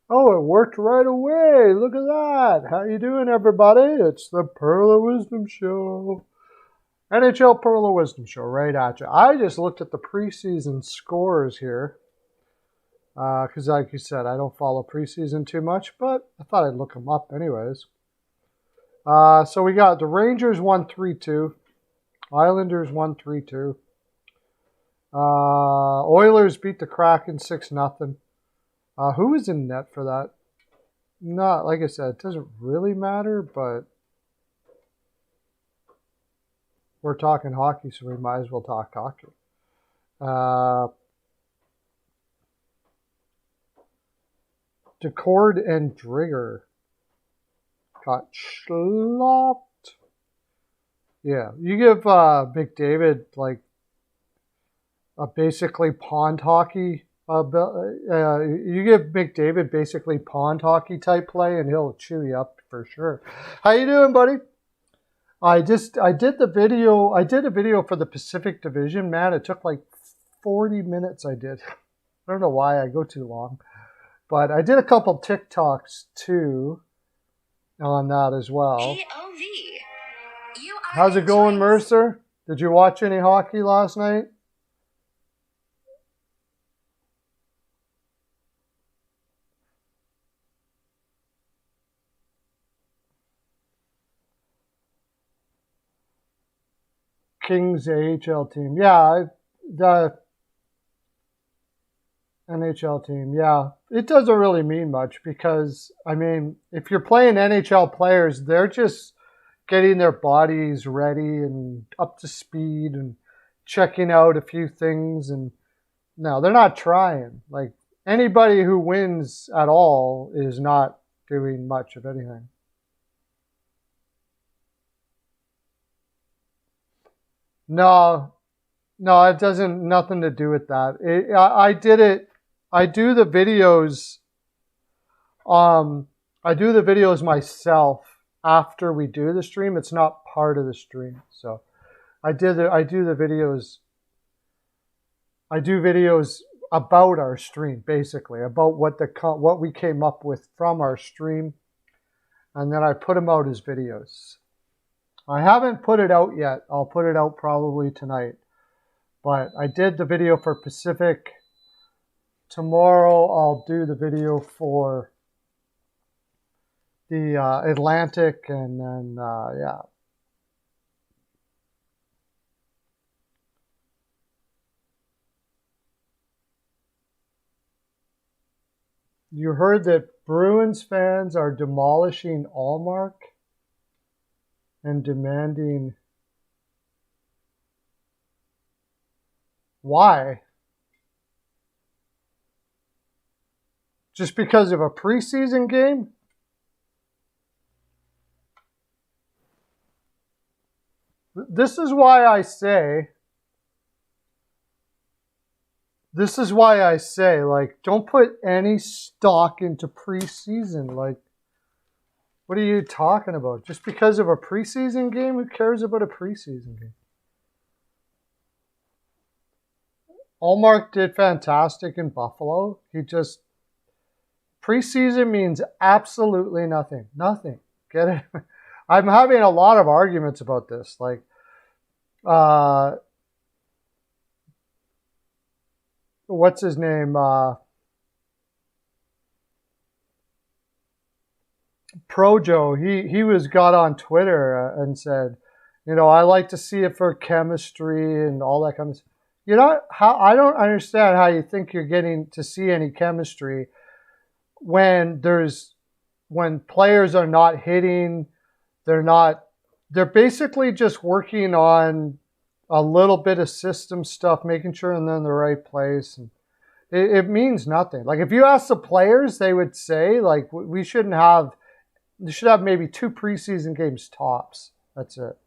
Oh, it worked right away. Look at that. How you doing, everybody? It's the Pearl of Wisdom Show. NHL Pearl of Wisdom Show right at you. I just looked at the preseason scores here because, like you said, I don't follow preseason too much, but I thought I'd look them up anyways. So we got the Rangers won 3-2. Islanders won 3-2. Oilers beat the Kraken 6-0. Who was in net for that? Not, like I said, it doesn't really matter, but we're talking hockey, so we might as well talk hockey. Decord and Drigger got schlopped. Yeah, you give McDavid like a basically pond hockey. You give McDavid basically pond hockey type play, and he'll chew you up for sure. How you doing, buddy? I did the video. I did a video for the Pacific Division. Man, it took like 40 minutes. I did. I don't know why I go too long, but I did a couple TikToks too on that as well. How's it going, Mercer? Did you watch any hockey last night? Kings AHL team. Yeah, the NHL team. Yeah, it doesn't really mean much because, I mean, if you're playing NHL players, they're just getting their bodies ready and up to speed and checking out a few things. And no, they're not trying. Like, anybody who wins at all is not doing much of anything. No, no, it doesn't, nothing to do with that. I did it. I do the videos. I do the videos myself after we do the stream. It's not part of the stream. So I do the videos. I do videos about our stream, basically, about what we came up with from our stream, and then I put them out as videos. I haven't put it out yet. I'll put it out probably tonight. But I did the video for Pacific. Tomorrow I'll do the video for the Atlantic, and then, yeah. You heard that Bruins fans are demolishing Allmark and demanding. Why? Just because of a preseason game? This is why I say, like, don't put any stock into preseason. Like, what are you talking about? Just because of a preseason game? Who cares about a preseason game? Allmark did fantastic in Buffalo. Preseason means absolutely nothing. Nothing. Get it? I'm having a lot of arguments about this. Like, what's his name? Projo. He got on Twitter and said, I like to see it for chemistry and all that kind of stuff. I don't understand how you think you're getting to see any chemistry when players are not hitting. They're basically just working on a little bit of system stuff, making sure they're in the right place. And it means nothing. Like, if you ask the players, they would say, like, we should have maybe 2 preseason games tops. That's it.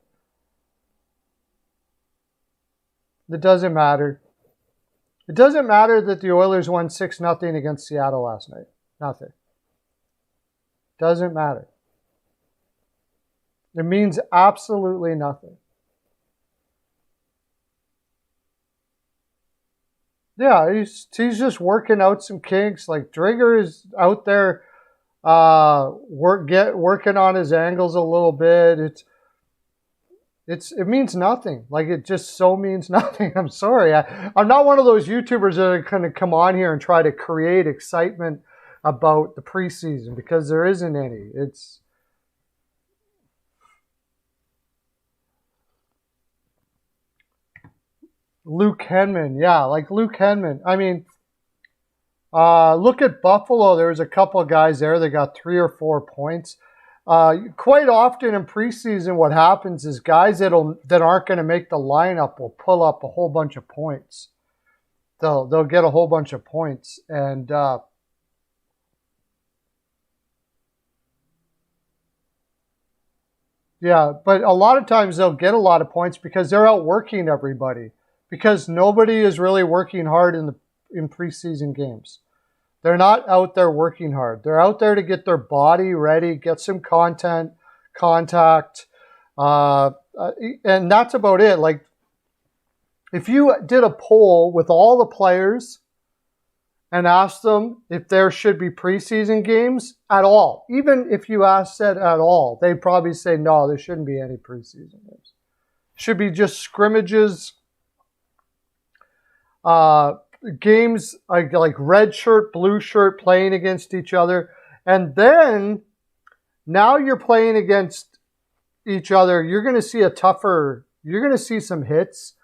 It doesn't matter. It doesn't matter that the Oilers won 6-0 against Seattle last night. Nothing. Doesn't matter. It means absolutely nothing. Yeah, he's just working out some kinks. Like Drigger is out there working on his angles a little bit. It means nothing. Like it just so means nothing. I'm sorry. I'm not one of those YouTubers that are going to come on here and try to create excitement about the preseason because there isn't any. It's Luke Henman. Yeah, like Luke Henman. I mean, look at Buffalo. There's a couple of guys there that got 3 or 4 points. Quite often in preseason, what happens is guys that aren't going to make the lineup will pull up a whole bunch of points. They'll get a whole bunch of points, and yeah, but a lot of times they'll get a lot of points because they're out working everybody. Because nobody is really working hard in preseason games. They're not out there working hard. They're out there to get their body ready, get some contact, and that's about it. Like, if you did a poll with all the players and asked them if there should be preseason games at all, even if you asked that at all, they'd probably say no, there shouldn't be any preseason games. Should be just scrimmages. Games like red shirt, blue shirt playing against each other. And then now you're playing against each other. You're going to see you're going to see some hits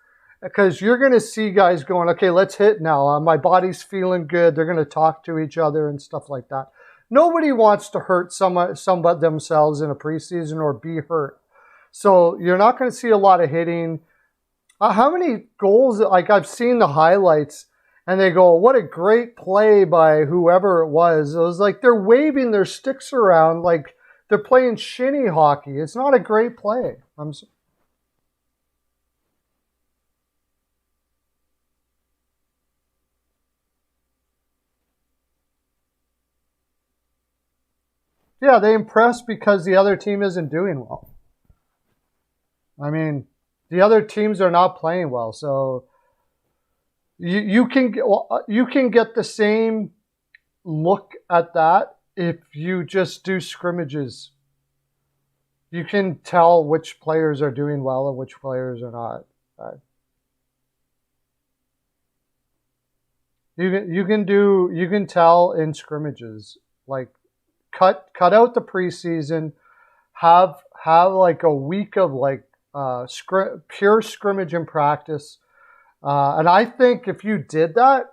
because you're going to see guys going, okay, let's hit now. My body's feeling good. They're going to talk to each other and stuff like that. Nobody wants to hurt somebody themselves in a preseason or be hurt. So you're not going to see a lot of hitting. How many goals, like I've seen the highlights, and they go, what a great play by whoever it was. It was like they're waving their sticks around like they're playing shinny hockey. It's not a great play. Yeah, they impress because the other team isn't doing well. I mean, the other teams are not playing well, so you can get the same look at that if you just do scrimmages. You can tell which players are doing well and which players are not. You can tell in scrimmages. Like cut out the preseason, have like a week of like pure scrimmage and practice. And I think if you did that,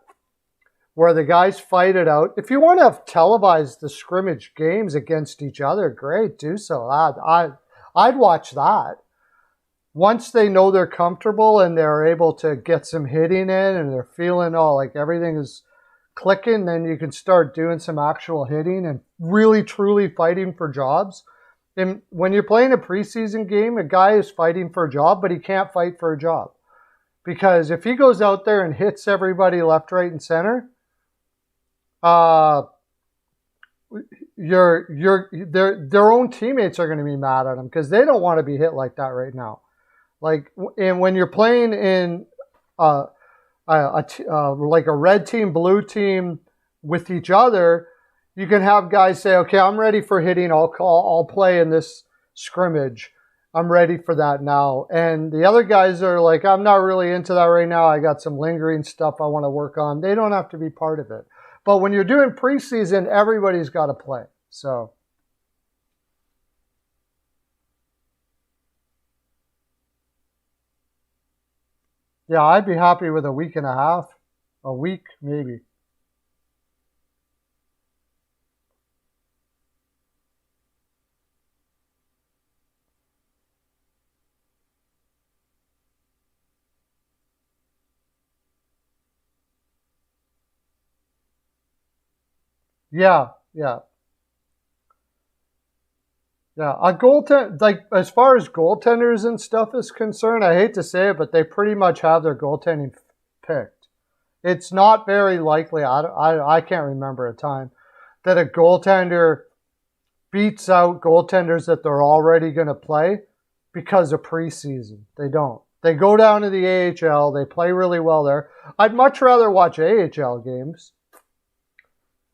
where the guys fight it out, if you want to have televised the scrimmage games against each other, great, do so. I'd watch that. Once they know they're comfortable and they're able to get some hitting in and they're feeling, like everything is clicking, then you can start doing some actual hitting and really, truly fighting for jobs. And when you're playing a preseason game, a guy is fighting for a job, but he can't fight for a job. Because if he goes out there and hits everybody left, right, and center, their own teammates are going to be mad at him because they don't want to be hit like that right now. Like, and when you're playing in like a red team, blue team with each other, you can have guys say, okay, I'm ready for hitting. I'll play in this scrimmage. I'm ready for that now. And the other guys are like, I'm not really into that right now. I got some lingering stuff I want to work on. They don't have to be part of it. But when you're doing preseason, everybody's got to play. So, yeah, I'd be happy with a week and a half. A week, maybe. Yeah, yeah. Yeah, a goaltend like as far as goaltenders and stuff is concerned, I hate to say it, but they pretty much have their goaltending picked. It's not very likely. I can't remember a time that a goaltender beats out goaltenders that they're already going to play because of preseason. They don't. They go down to the AHL. They play really well there. I'd much rather watch AHL games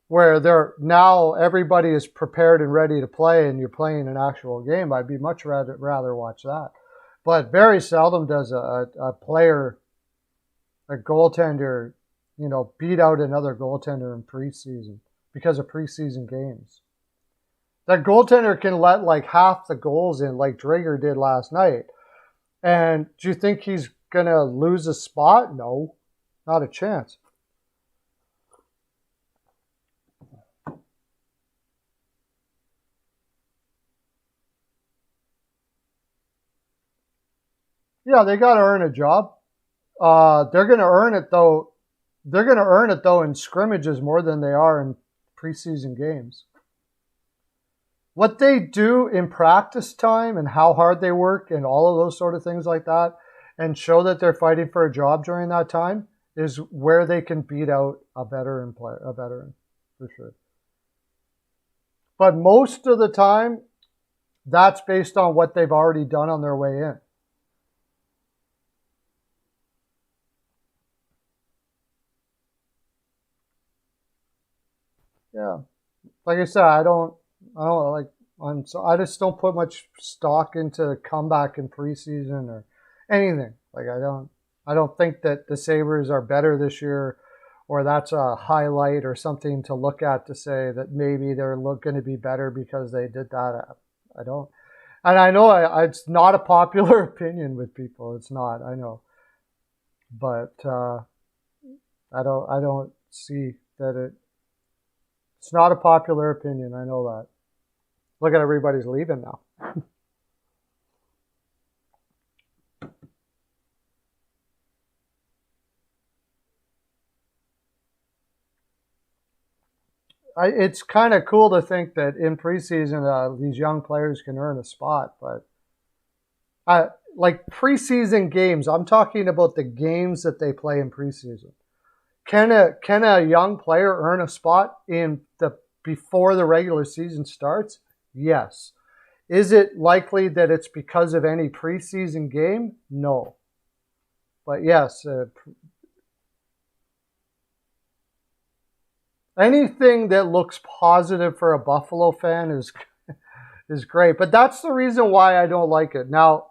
where they're now everybody is prepared and ready to play and you're playing an actual game. I'd be much rather watch that. But very seldom does a player, a goaltender, beat out another goaltender in preseason because of preseason games. That goaltender can let like half the goals in like Drager did last night. And do you think he's going to lose a spot? No, not a chance. Yeah, they got to earn a job. They're going to earn it though. They're going to earn it though in scrimmages more than they are in preseason games. What they do in practice time and how hard they work and all of those sort of things like that, and show that they're fighting for a job during that time, is where they can beat out a veteran player, for sure. But most of the time, that's based on what they've already done on their way in. Yeah, like I said, I just don't put much stock into comeback in preseason or anything. Like I don't think that the Sabres are better this year, or that's a highlight or something to look at to say that maybe they're going to be better because they did that. I don't, and I know it's not a popular opinion with people. It's not. I know, but I don't see that it's not a popular opinion. I know that. Look at everybody's leaving now. It's kind of cool to think that in preseason these young players can earn a spot, but like preseason games, I'm talking about the games that they play in preseason. Can a young player earn a spot before the regular season starts? Yes. Is it likely that it's because of any preseason game? No. But yes, anything that looks positive for a Buffalo fan is great. But that's the reason why I don't like it. Now,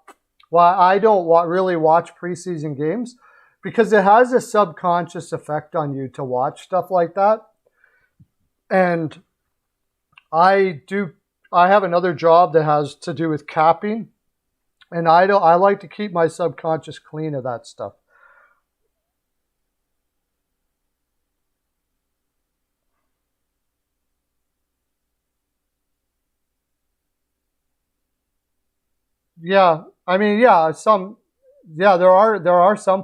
why I don't really watch preseason games, because it has a subconscious effect on you to watch stuff like that. And I have another job that has to do with capping, and I like to keep my subconscious clean of that stuff. Yeah, I mean, there are some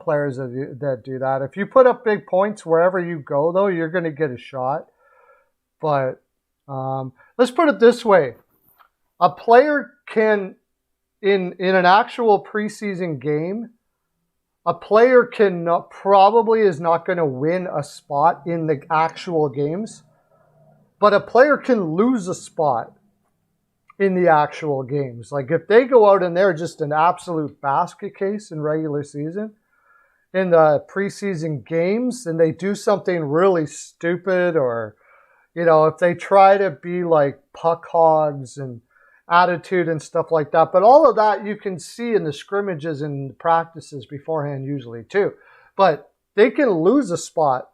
players that do that. If you put up big points wherever you go, though, you're going to get a shot. But let's put it this way: a player can, in an actual preseason game, a player probably is not going to win a spot in the actual games, but a player can lose a spot in the actual games. Like if they go out and they're just an absolute basket case in regular season, in the preseason games, and they do something really stupid, or if they try to be like puck hogs and attitude and stuff like that. But all of that you can see in the scrimmages and the practices beforehand usually too. But they can lose a spot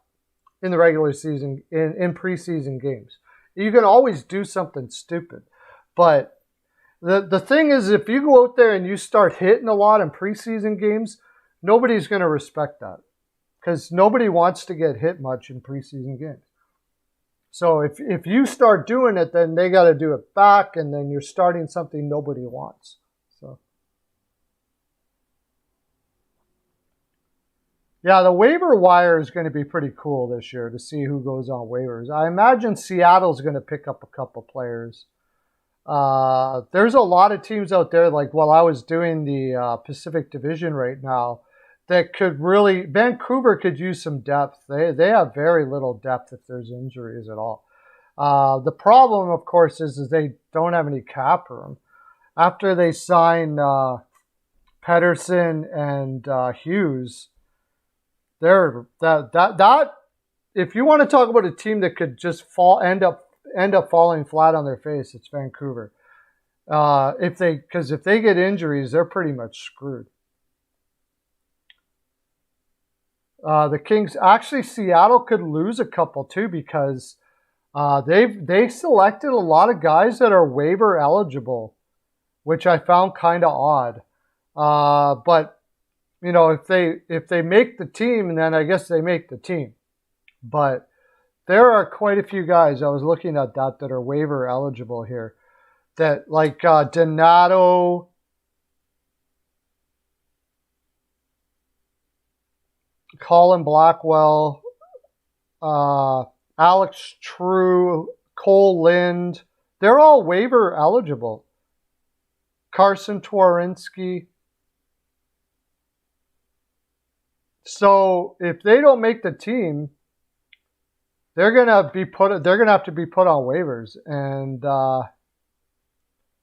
in the regular season in preseason games. You can always do something stupid. But the thing is, if you go out there and you start hitting a lot in preseason games, nobody's going to respect that, because nobody wants to get hit much in preseason games. So if you start doing it, then they got to do it back, and then you're starting something nobody wants. So yeah, the waiver wire is going to be pretty cool this year to see who goes on waivers. I imagine Seattle's going to pick up a couple players. There's a lot of teams out there, like while I was doing the Pacific Division right now, that could really, Vancouver could use some depth. They have very little depth if there's injuries at all. The problem, of course, is they don't have any cap room. After they sign Pedersen and Hughes. They're that. If you want to talk about a team that could just end up falling flat on their face, it's Vancouver. If they get injuries, they're pretty much screwed. The Kings, actually, Seattle could lose a couple too, because they selected a lot of guys that are waiver eligible, which I found kind of odd. But you know, if they make the team, then I guess they make the team. But there are quite a few guys I was looking at that are waiver eligible here, that like Donato, Colin Blackwell, Alex True, Cole Lind. They're all waiver eligible. Carson Twarynski. So if they don't make the team, they're gonna have to be put on waivers, and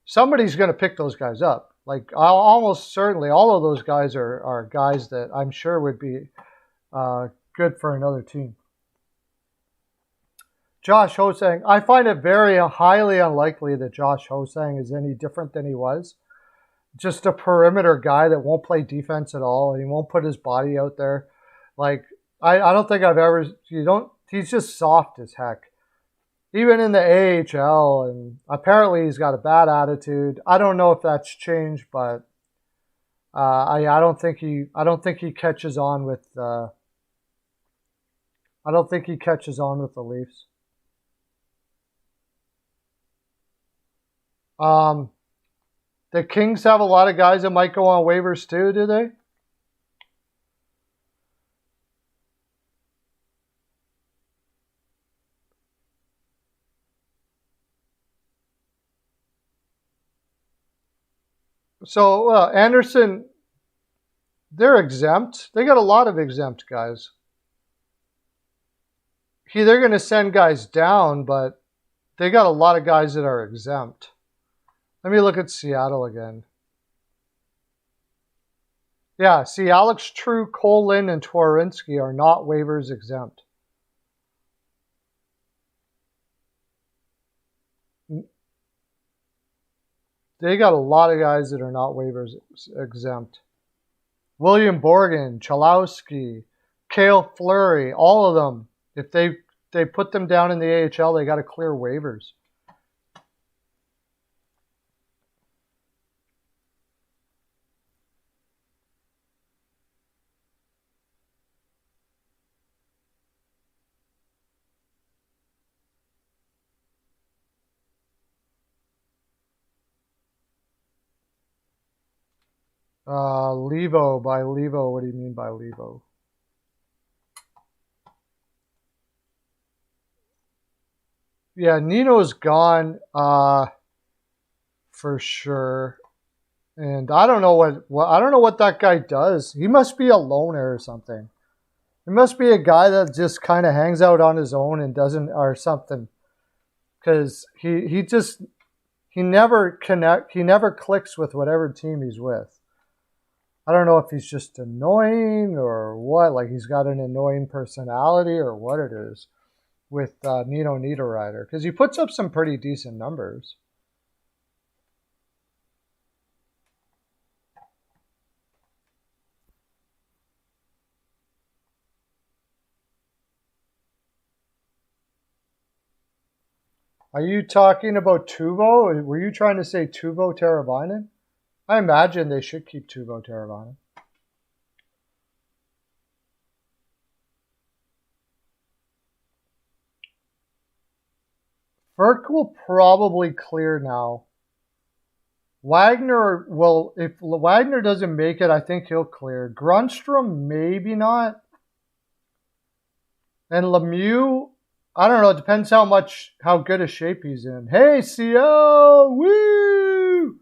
somebody's gonna pick those guys up. Like almost certainly, all of those guys are guys that I'm sure would be good for another team. Josh Hosang, I find it very highly unlikely that Josh Hosang is any different than he was. Just a perimeter guy that won't play defense at all, and he won't put his body out there. Like I don't think I've ever. He's just soft as heck. Even in the AHL, and apparently he's got a bad attitude. I don't know if that's changed, but I don't think he catches on with. I don't think he catches on with the Leafs. The Kings have a lot of guys that might go on waivers too, do they? So Anderson, they're exempt. They got a lot of exempt guys. They're going to send guys down, but they got a lot of guys that are exempt. Let me look at Seattle again. Yeah, see, Alex True, Cole Lind, and Twarynski are not waivers exempt. They got a lot of guys that are not waivers exempt. William Borgen, Chalowski, Cale Fleury, all of them. If they put them down in the AHL, they got to clear waivers. Levo, by Levo, what do you mean by Levo? Yeah, Nino's gone for sure. And I don't know what that guy does. He must be a loner or something. He must be a guy that just kind of hangs out on his own and doesn't, or something. Because he never clicks with whatever team he's with. I don't know if he's just annoying or what, like he's got an annoying personality or what it is with Nino Niederreiter, because he puts up some pretty decent numbers. Are you talking about Teuvo? Were you trying to say Teuvo Teravainen? I imagine they should keep Teuvo Teravainen. Ferk will probably clear now. Wagner will, if Wagner doesn't make it, I think he'll clear. Grunstrom, maybe not. And Lemieux, I don't know. It depends how good a shape he's in. Hey, CO, woo!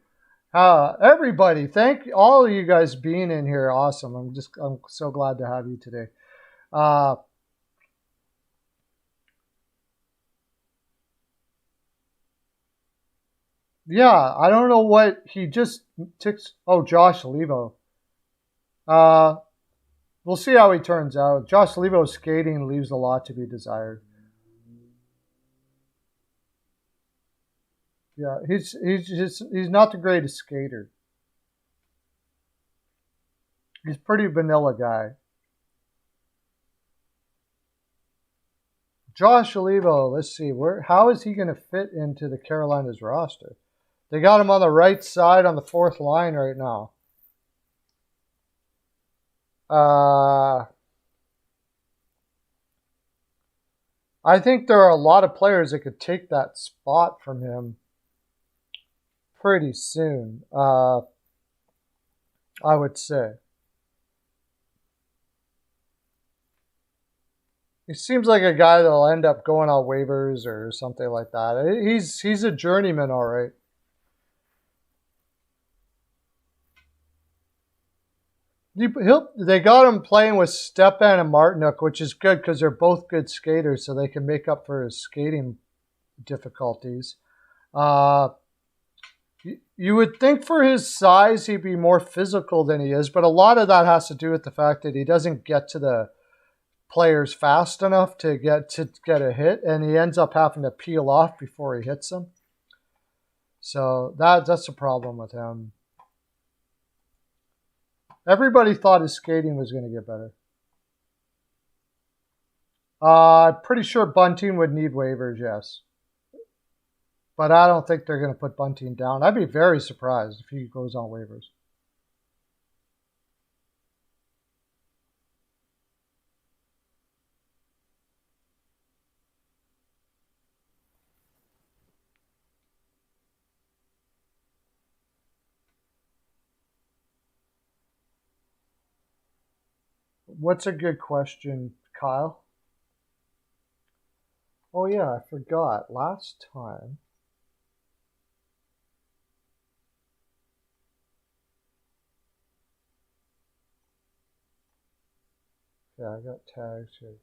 Everybody, thank all of you guys being in here. Awesome. I'm so glad to have you today. Yeah, I don't know what he just ticks. Oh, Josh Levo. Uh, we'll see how he turns out. Josh Levo's skating leaves a lot to be desired. Yeah, he's not the greatest skater. He's a pretty vanilla guy. Josh Levo, let's see, how is he going to fit into the Carolinas roster? They got him on the right side on the fourth line right now. I think there are a lot of players that could take that spot from him pretty soon, I would say. He seems like a guy that'll end up going on waivers or something like that. He's a journeyman, all right. They got him playing with Stepan and Martinuk, which is good because they're both good skaters, so they can make up for his skating difficulties. You would think for his size he'd be more physical than he is, but a lot of that has to do with the fact that he doesn't get to the players fast enough to get a hit, and he ends up having to peel off before he hits them. So that's a problem with him. Everybody thought his skating was going to get better. I'm pretty sure Bunting would need waivers, yes. But I don't think they're going to put Bunting down. I'd be very surprised if he goes on waivers. What's a good question, Kyle? Oh, yeah, I forgot. Last time. Yeah, I got tags here.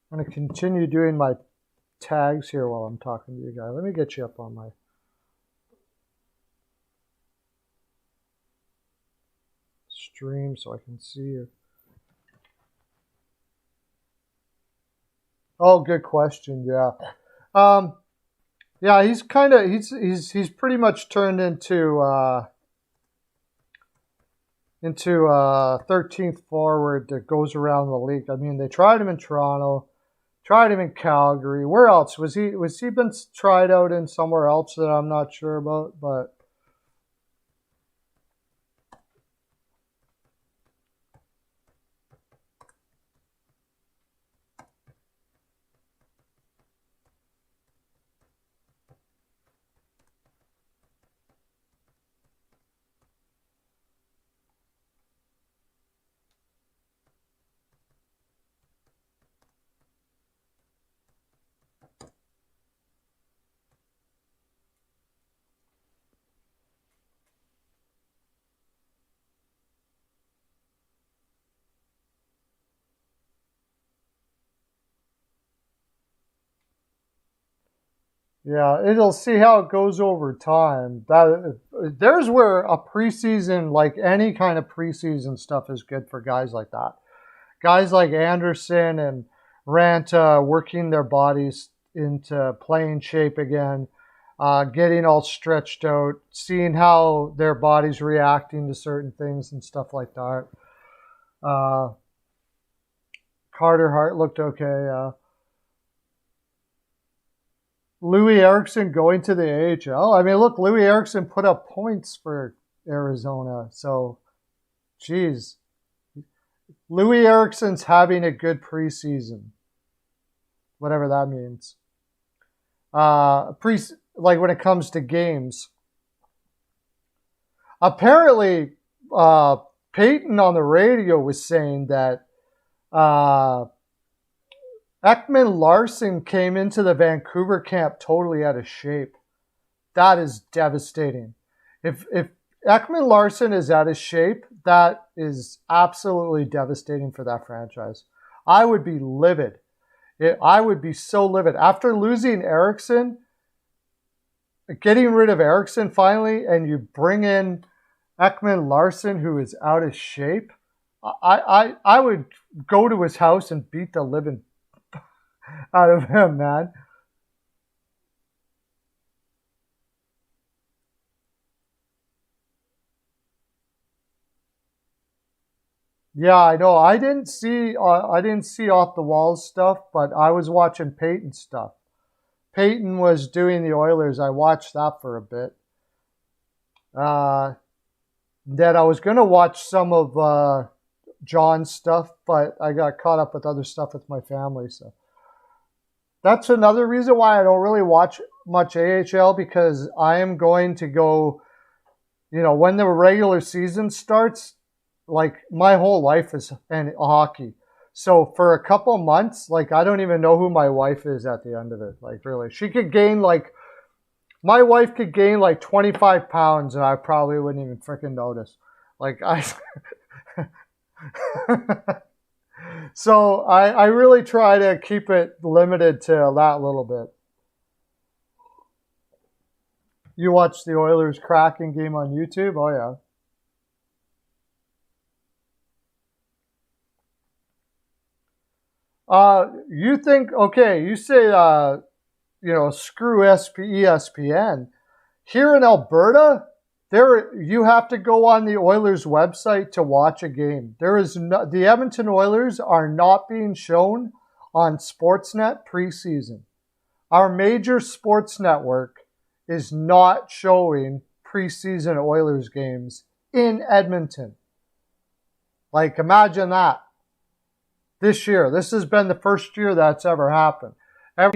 I'm going to continue doing my tags here while I'm talking to you guys. Let me get you up on my stream so I can see you. Oh, good question. Yeah. Yeah, he's pretty much turned into 13th forward that goes around the league. I mean, they tried him in Toronto, tried him in Calgary. Where else was he been tried out in somewhere else that I'm not sure about, but yeah, it'll see how it goes over time. There's where a preseason, like any kind of preseason stuff, is good for guys like that. Guys like Anderson and Ranta working their bodies into playing shape again, getting all stretched out, seeing how their body's reacting to certain things and stuff like that. Carter Hart looked okay. Louis Eriksson going to the AHL. I mean, look, Louis Eriksson put up points for Arizona. So, geez. Louis Eriksson's having a good preseason. Whatever that means. Like when it comes to games. Apparently, Peyton on the radio was saying that Ekman Larson came into the Vancouver camp totally out of shape. that is devastating. If Ekman Larson is out of shape, that is absolutely devastating for that franchise. I would be livid. I would be so livid. After losing Eriksson, getting rid of Eriksson finally, and you bring in Ekman Larson, who is out of shape, I would go to his house and beat the living out of him, man. Yeah, I know. I didn't see off the walls stuff, but I was watching Peyton stuff. Peyton was doing the Oilers. I watched that for a bit. Uh, then I was gonna watch some of John's stuff, but I got caught up with other stuff with my family. So that's another reason why I don't really watch much AHL, because I am going to go. You know, when the regular season starts, like my whole life is in hockey. So for a couple months, like I don't even know who my wife is at the end of it. Like really, she could gain like my wife could gain like 25 pounds, and I probably wouldn't even freaking notice. Like I, so I really try to keep it limited to that little bit. You watch the Oilers Kraken game on YouTube? Oh yeah. You think, okay, you say, screw ESPN. Here in Alberta, you have to go on the Oilers website to watch a game. The Edmonton Oilers are not being shown on Sportsnet preseason. Our major sports network is not showing preseason Oilers games in Edmonton. Like, imagine that. This year, this has been the first year that's ever happened. I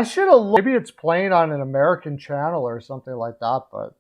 should have looked. Maybe it's playing on an American channel or something like that, but